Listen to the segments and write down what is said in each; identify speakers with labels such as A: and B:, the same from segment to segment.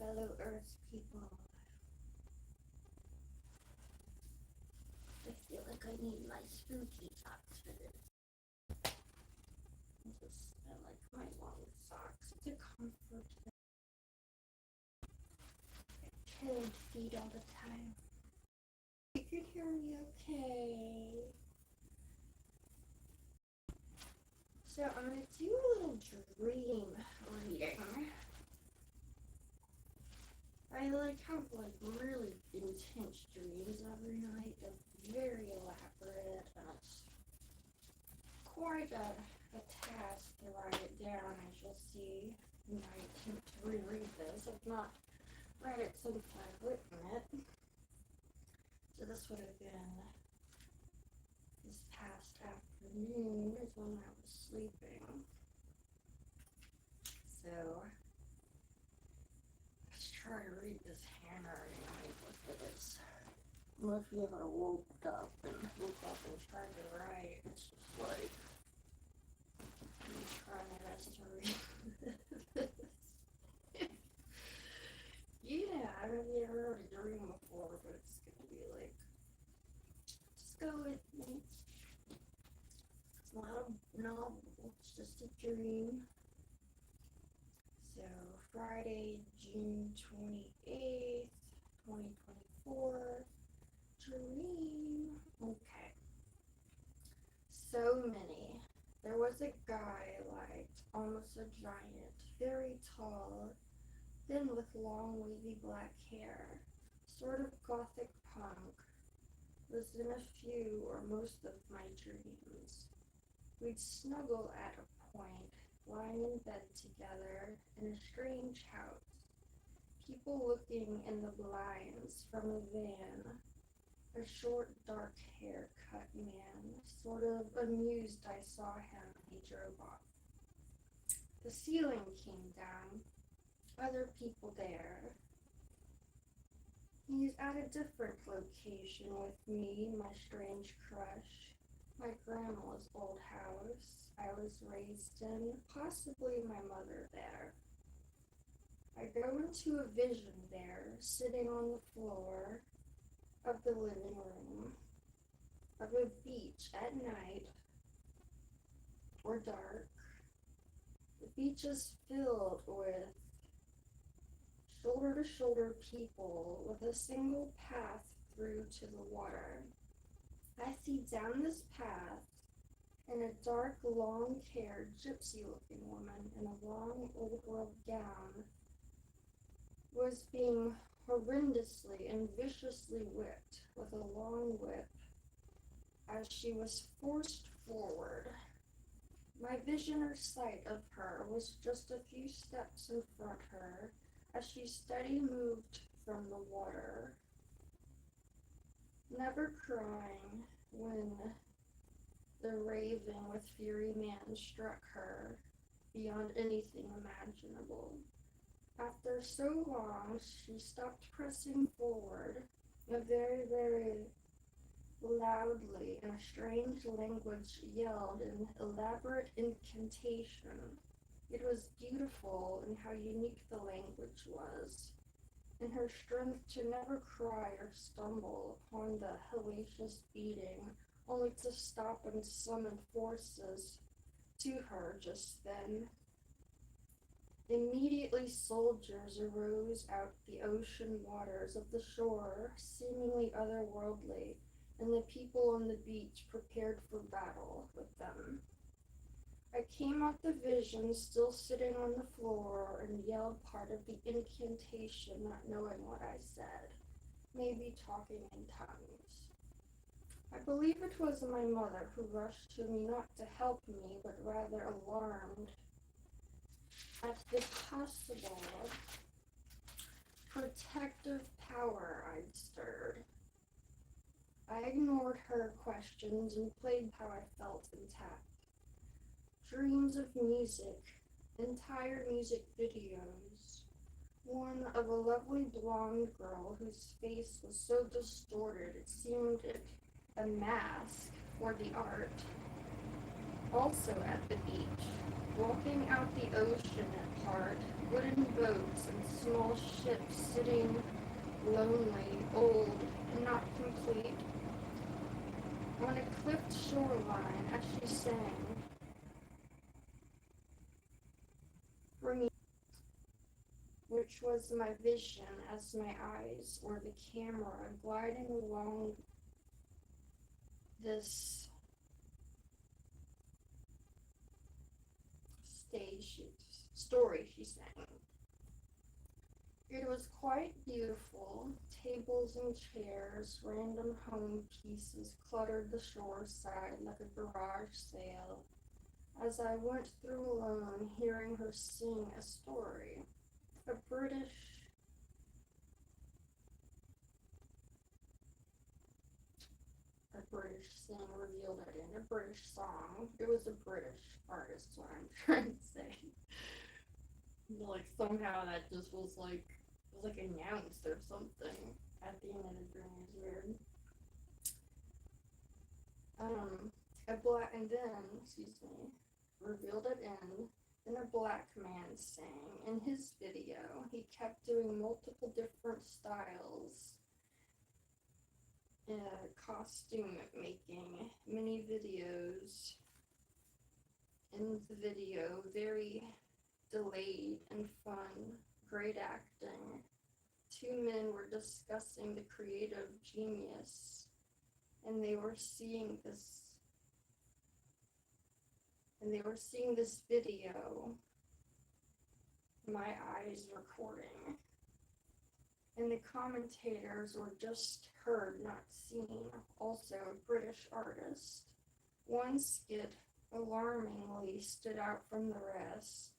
A: fellow Earth people. I feel like I need my spooky socks for this. I like my long socks. It's a comfort. Cold feet all the time. You can hear me okay. So I'm going to do a little dream reading. I have really intense dreams every night. They're very elaborate, and it's quite a task to write it down, as you'll see when I attempt to reread this. I've not read it since I've written it. So this would have been this past afternoon is when I was sleeping. So let's try to read this handwriting. Look at this. Unless you ever woke up and tried to write, it's just like I'm trying my best to read this. Yeah, I don't think I've ever heard a dream before, but it's gonna be like, just go with me. It's not a novel, it's just a dream. So, Friday, June 28th, 2024, dream. Okay. So many. There was a guy, almost a giant, very tall, thin with long wavy black hair, sort of gothic punk, was in a few or most of my dreams. We'd snuggle at a point, lying in bed together in a strange house, people looking in the blinds from a van, a short, dark haircut man, sort of amused I saw him when he drove off. The ceiling came down, other people there. He's at a different location with me, my strange crush, my grandma's old house I was raised in, possibly my mother there. I go into a vision there, sitting on the floor of the living room, of a beach at night, or dark. The beach is filled with shoulder-to-shoulder people with a single path through to the water. I see down this path, and a dark, long-haired, gypsy-looking woman in a long, old-world gown was being horrendously and viciously whipped with a long whip as she was forced forward. My vision or sight of her was just a few steps in front of her as she steady moved from the water, never crying when the raving with fury man struck her beyond anything imaginable. After so long, she stopped pressing forward, and very, very loudly, in a strange language, yelled an elaborate incantation. It was beautiful in how unique the language was, in her strength to never cry or stumble upon the hellacious beating, only to stop and summon forces to her just then. Immediately soldiers arose out the ocean waters of the shore, seemingly otherworldly, and the people on the beach prepared for battle with them. I came out the vision, still sitting on the floor, and yelled part of the incantation, not knowing what I said, maybe talking in tongues. I believe it was my mother who rushed to me not to help me, but rather alarmed at the possible protective power I'd stirred. I ignored her questions and played how I felt intact. Dreams of music, entire music videos, one of a lovely blonde girl whose face was so distorted it seemed a mask for the art. Also at the beach, walking out the ocean at part, wooden boats and small ships sitting lonely, old, and not complete, on a cliffed shoreline as she sang, for me, which was my vision as my eyes or the camera gliding along this story she sang. It was quite beautiful. Tables and chairs, random home pieces cluttered the shore side like a garage sale as I went through alone, hearing her sing a story. A British sing revealed it in a British song. It was a British artist, what I'm trying to say. Like somehow that just was like it was like announced or something at the end of the dream. Is weird. And then, excuse me, revealed it in. Then a black man sang in his video. He kept doing multiple different styles, costume making, many videos. In the video, very delayed and fun, great acting. Two men were discussing the creative genius, and they were seeing this video, my eyes recording, and the commentators were just heard, not seen, also a British artist. One skit alarmingly stood out from the rest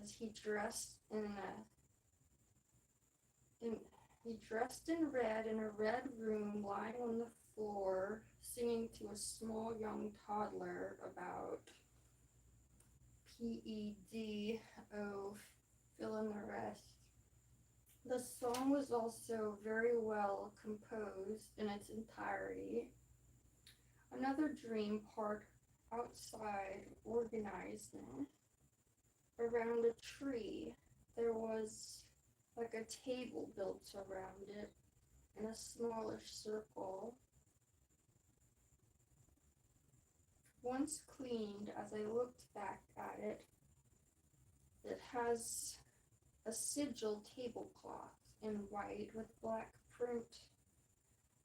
A: as he dressed in red in a red room, lying on the floor, singing to a small young toddler about PEDO, fill in the rest. The song was also very well composed in its entirety. Another dream part outside, organizing around a tree. There was like a table built around it in a smallish circle. Once cleaned, as I looked back at it, it has a sigil tablecloth in white with black print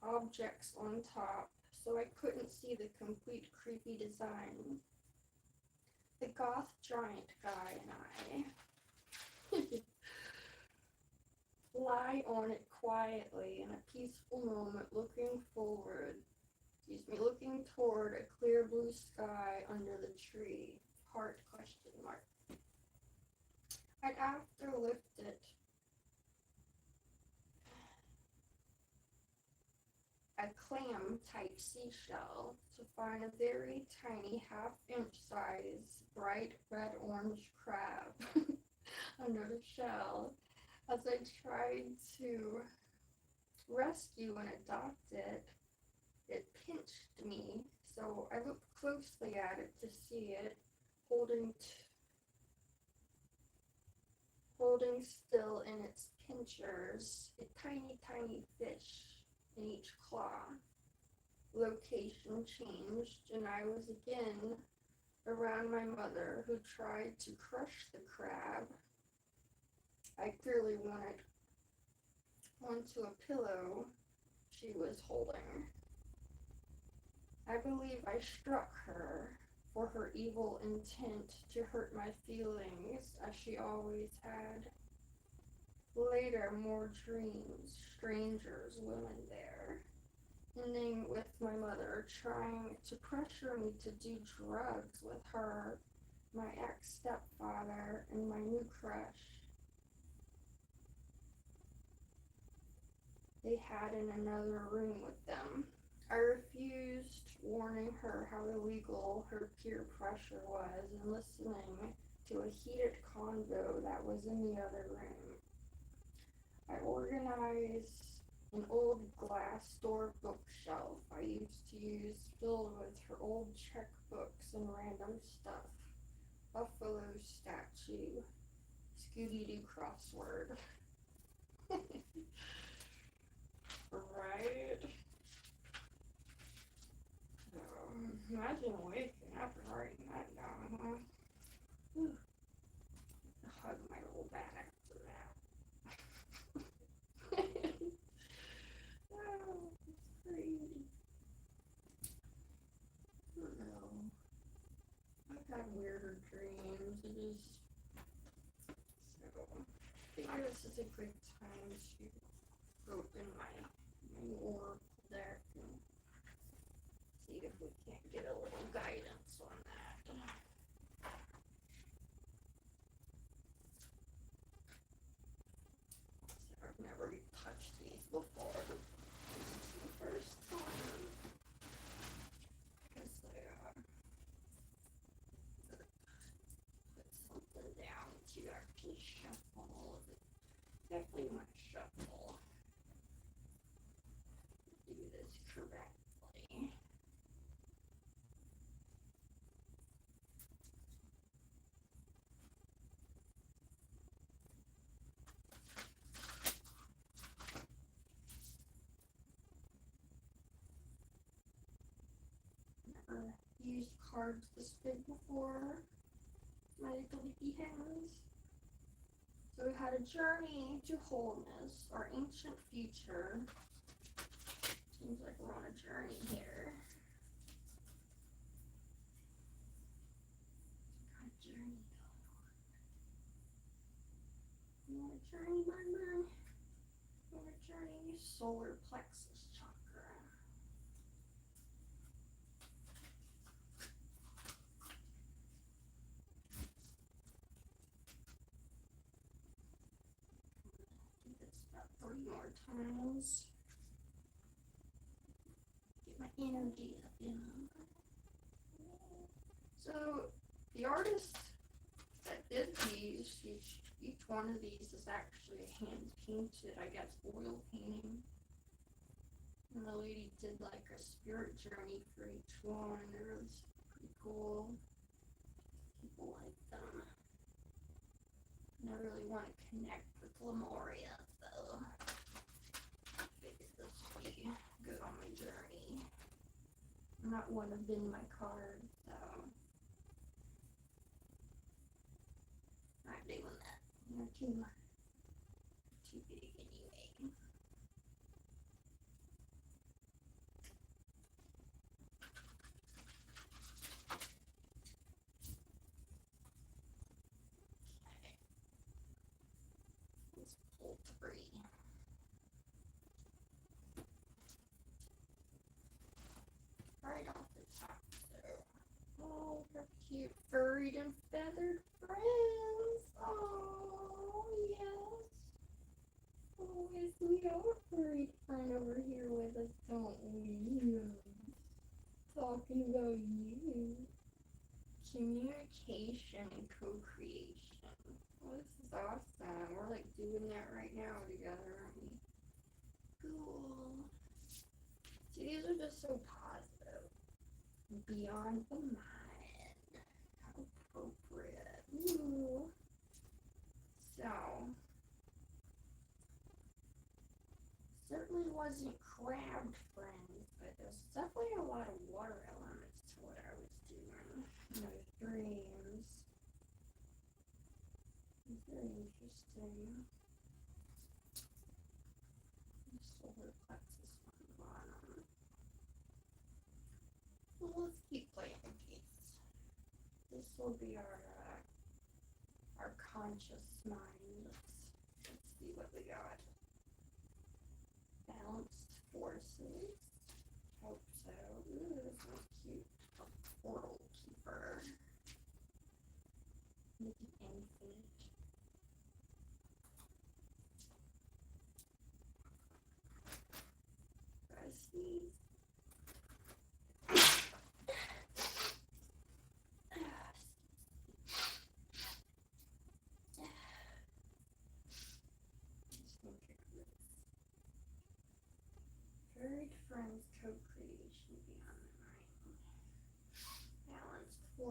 A: objects on top, so I couldn't see the complete creepy design. The goth giant guy and I lie on it quietly in a peaceful moment, looking toward a clear blue sky under the tree. Heart question mark. I'd after lift it a clam-type seashell to find a very tiny half-inch size bright red-orange crab under the shell. As I tried to rescue and adopt it, it pinched me, so I looked closely at it to see it holding still in its pinchers a tiny, tiny fish in each claw. Location changed, and I was again around my mother, who tried to crush the crab. I clearly wanted onto a pillow she was holding. I believe I struck her for her evil intent to hurt my feelings, as she always had. Later, more dreams, strangers, women there, ending with my mother trying to pressure me to do drugs with her, my ex-stepfather, and my new crush they had in another room with them. I refused, warning her how illegal her peer pressure was and listening to a heated convo that was in the other room. I organized An old glass store bookshelf I used to use filled with her old checkbooks and random stuff. Buffalo statue. Scooby-Doo crossword. Right? Imagine waking up and writing that down, huh? Whew. Hug my little bat after that. Oh, it's crazy. I don't know. I've had weirder dreams. It is so. I think this is a good time to open my oracle deck and see if we can't get a little guidance on that. So I've never touched these before. This is the first time. Because they put something down to actually shuffle. Definitely want to shuffle. Do this correctly. Never used cards this big before. My little bitty hands. So we had a journey to wholeness, our ancient future. Seems like we're on a journey here. Got a journey going on. You want a journey, my? You want a journey? Solar plexus chakra. Do this about 3 more times. Get my energy up, you know. So the artist that did these, each one of these is actually hand painted, I guess, oil painting. And the lady did like a spirit journey for each one. It was pretty cool. People like them. And I really want to connect with Lemuria, so I figured this would be good on my journey. And that would have been my card, so not doing that. They're too big anyway. Okay. Let's pull 3. Right off the top, so. Oh, they're cute, furried and feathered friends. Oh, yes. Oh, yes, we have a furry friend over here with us, don't we? Talking about you. Communication and co-creation. Oh, this is awesome. We're like doing that right now together, aren't we? Cool. See, these are just so positive. Beyond the mind. How appropriate. Ooh. So, certainly wasn't crabbed friends, but there's definitely a lot of water elements to what I was doing in those dreams. It's very interesting. Solar plexus on the bottom. Well, let's keep playing games. This will be our conscious mind. Let's see what we got. Balanced forces. Hope so. Ooh, this one's cute. A portal keeper. Make it infinite. Sneeze.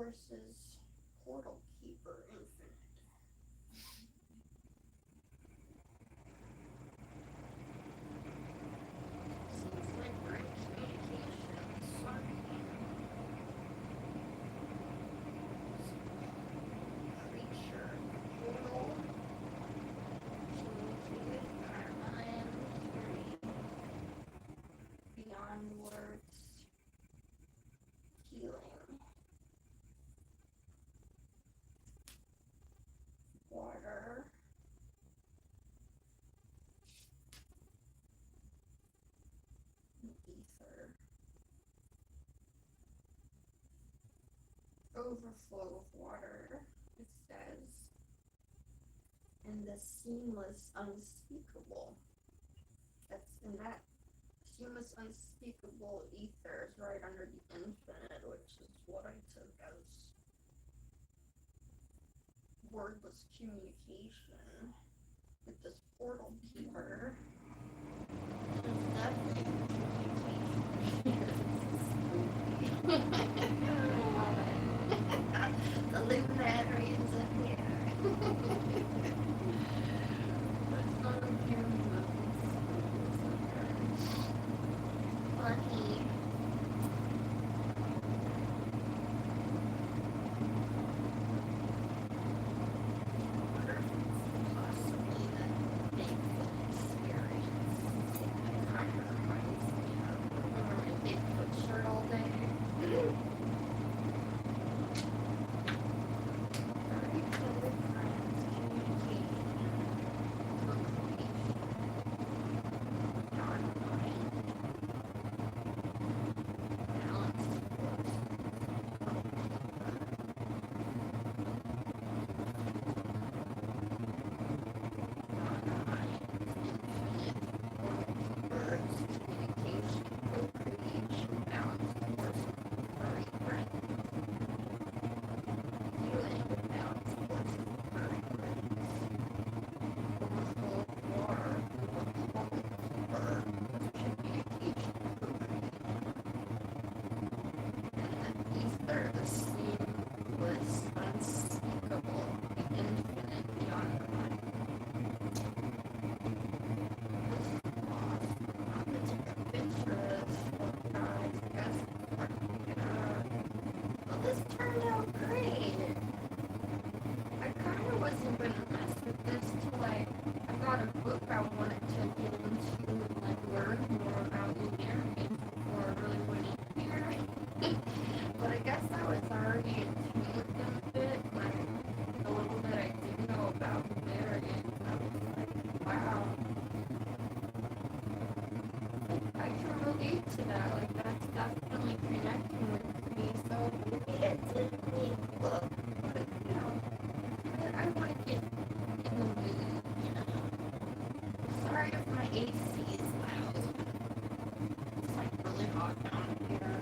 A: Sources Portal Keeper Infinite. Seems like we're in communication. Sorry. Creature. Portal. Communicate with our mind. Beyond words. Healing. Water. Ether. Overflow of water, it says. And the seamless unspeakable. And that seamless unspeakable ether is right under the infinite, which is what I took as wordless communication with this portal keeper. It's definitely communication. The Lemurians in here. What's going on here? Lucky. Possibly that Bigfoot experience. It kind of reminds me of my Bigfoot shirt all day. The seamless, unspeakable, the infinite beyond the mind. This is awesome. I'm gonna take a picture of this one, guys. You guys can pick it up. Well, this turned out great. I kind of wasn't gonna mess with this till I got a book I wanted to get into and learn more about Lemurian before I really went in here. But I guess I was already in tune with them a bit, like the little bit I did know about Lemurian. I was like, wow. I can relate to that, like that's definitely connecting with me, so maybe it didn't need a book, but you know, I want to get in the mood, you know. Sorry if my AC is loud. It's like really hot down here.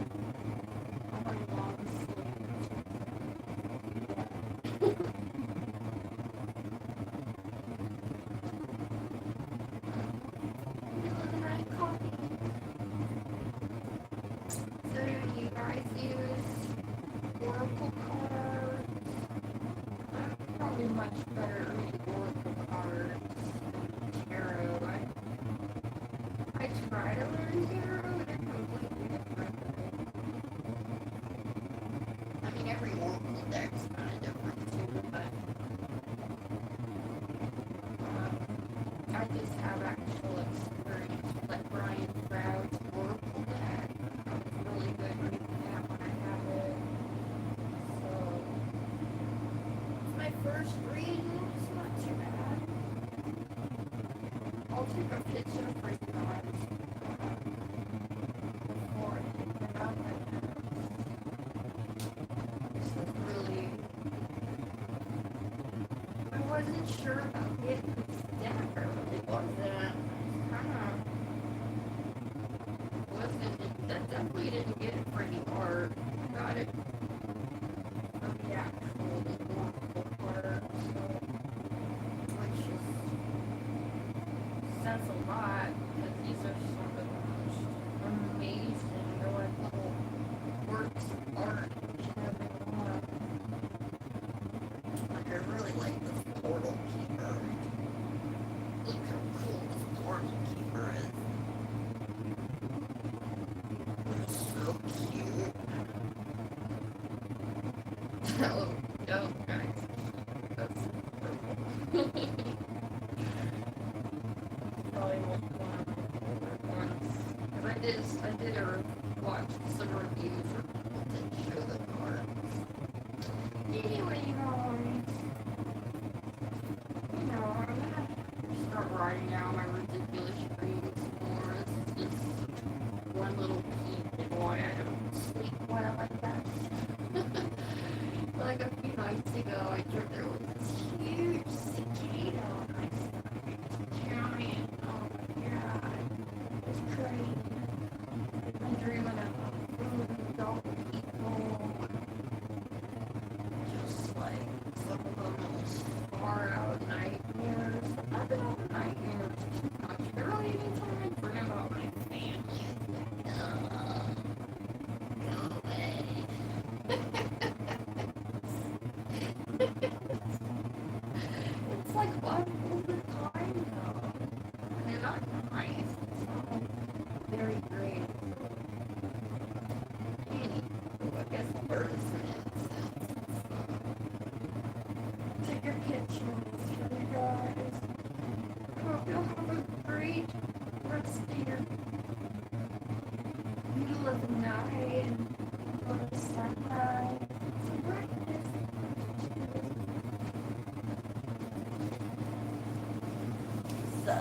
A: So do you guys use oracle cards? I'm probably much better at oracle cards than tarot. I try to learn tarot and they're completely different. I mean, every oracle deck's kind of different too, but I just have actual experience with like Brian Froud's oracle deck. I was really good reading that when I had it. So it's my first reading. It's not too bad. I'll take a picture for you guys before I pick it up. This is really. I wasn't sure about getting this deck. I really wasn't. That definitely didn't get it for any art. I got it from the actual oracle card, so which says a lot because these are some of the most amazing. They're like little works of art each and every one. with one of my favorite ones. Because I did watch some reviews or people did show the cards. Anyway, I'm gonna start writing down my ridiculous dreams more. It's just one little peep in why I don't sleep well, I guess. Like a few nights ago, I dreamt there was this huge cicada on my side. Giant. Oh my god. It was crazy. I'm dreaming of food, dog people. Just like some of the most far out nightmares. I've been on nightmares too much. Barely any time I dream about my family. Go away. It's like fun all the time though. And they're not nice. It's not very great. Anyway, I guess first take a picture for you guys. I hope you'll have a great rest of your middle of the night and go to sunrise. Some breakfast. So